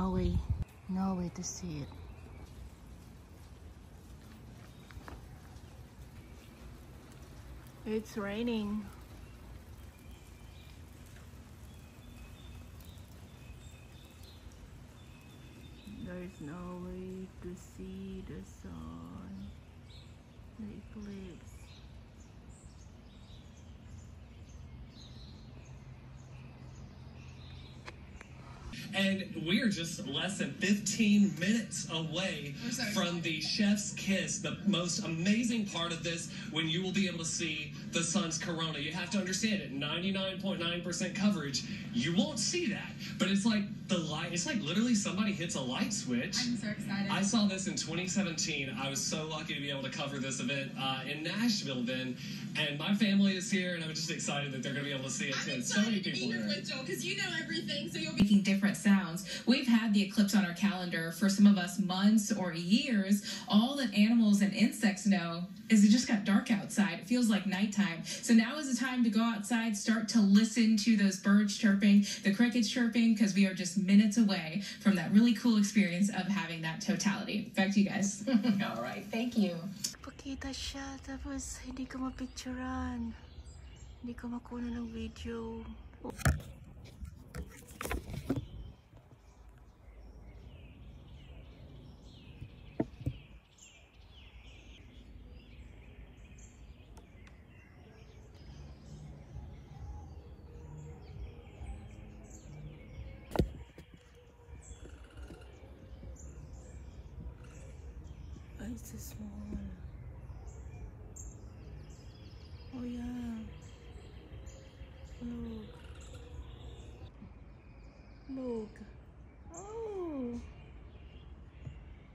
No way. No way to see it. It's raining. There's no way to see the sun, the eclipse. And we are just less than 15 minutes away from the chef's kiss, the most amazing part of this, when you will be able to see the sun's corona. You have to understand it, 99.9% coverage. You won't see that, but it's like the light, it's like literally somebody hits a light switch. I'm so excited. I saw this in 2017. I was so lucky to be able to cover this event in Nashville then, and my family is here, and I'm just excited that they're going to be able to see it too. So many people here here. with Joel, because you know everything, so you'll be making different sounds. We've had the eclipse on our calendar for some of us months or years. All that animals and insects know is it just got dark outside. It feels like nighttime. So now is the time to go outside, start to listen to those birds chirping, the crickets chirping, because we are just minutes away from that really cool experience of having that totality. Back to you guys. All right, thank you. Pakita siya, tapos hindi ko mapicturean. Hindi ko makuna ng video. It's so small. Oh yeah. Look. Look. Oh.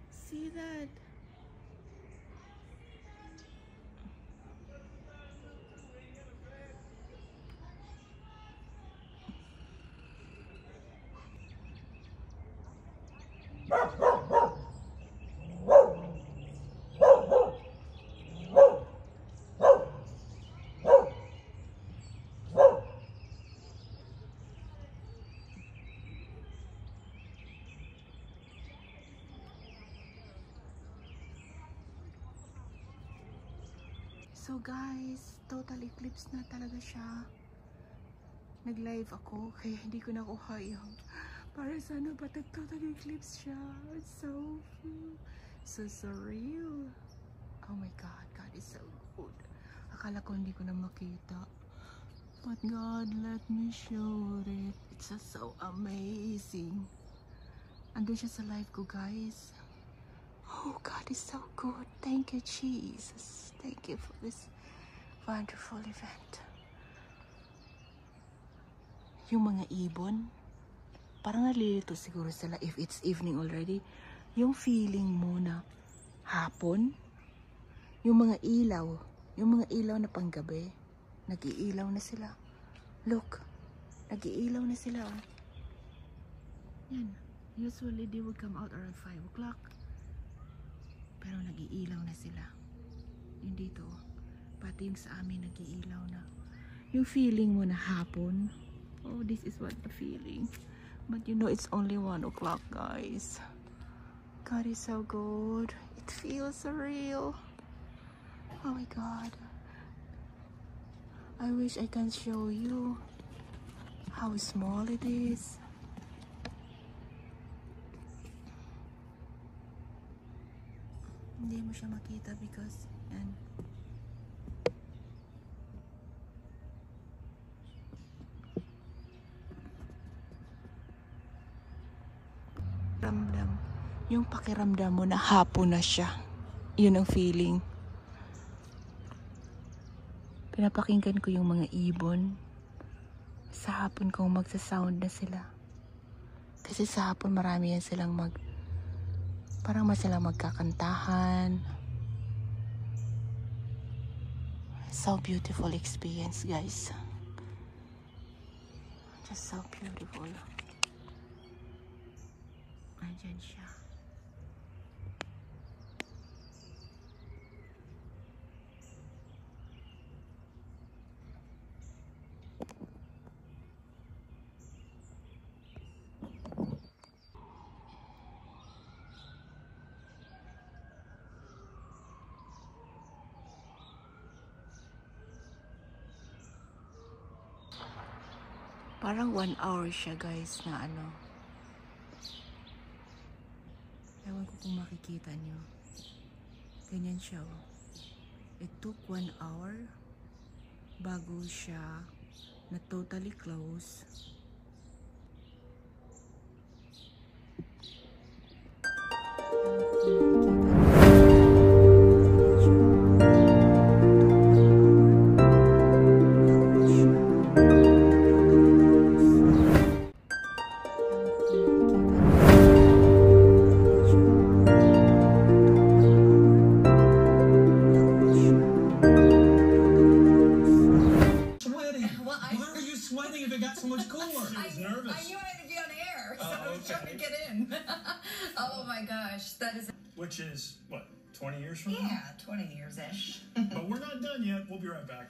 See that? So guys, total eclipse na talaga siya. Nag-live ako, kaya hindi ko nakuha yung para sana ba total eclipse siya. It's so surreal. Oh my God, God is so good. Akala ko hindi ko na makita. But God let me show it. It's just so amazing. Andun siya sa live ko, guys. Oh, God is so good. Thank you, Jesus. Thank you for this wonderful event. Yung mga ibon, parang nalilito siguro sila if it's evening already. Yung feeling mo na hapon, yung mga ilaw na panggabi, nag-iilaw na sila. Look, nag-iilaw na sila. Oh. Yan. Usually they would come out around 5 o'clock. Pero nag-iilaw na sila. Yung dito, pati yung sa amin nag-iilaw na. Yung feeling mo na hapon, oh, this is what the feeling. But you know, it's only 1 o'clock, guys. God is so good. It feels so real. Oh my God. I wish I can show you how small it is. Hindi mo siya makita because yan. Ramdam. Yung pakiramdam mo na hapon na siya. Yun ang feeling. Pinapakinggan ko yung mga ibon. Sa hapon kong magsasound na sila. Kasi sa hapon marami yan silang parang mas silang magkakantahan. So beautiful experience, guys. Just so beautiful. Andyan siya. Parang 1 hour siya guys na ano. Ewan ko kung makikita nyo. Ganyan siya oh. It took 1 hour bago siya na totally close. Sweating if it got so much cooler. I was nervous. I knew I had to be on air, so I was trying to get in. Oh my gosh, that is. Which is what, 20 years from now? Yeah, 20 years ish. But we're not done yet. We'll be right back.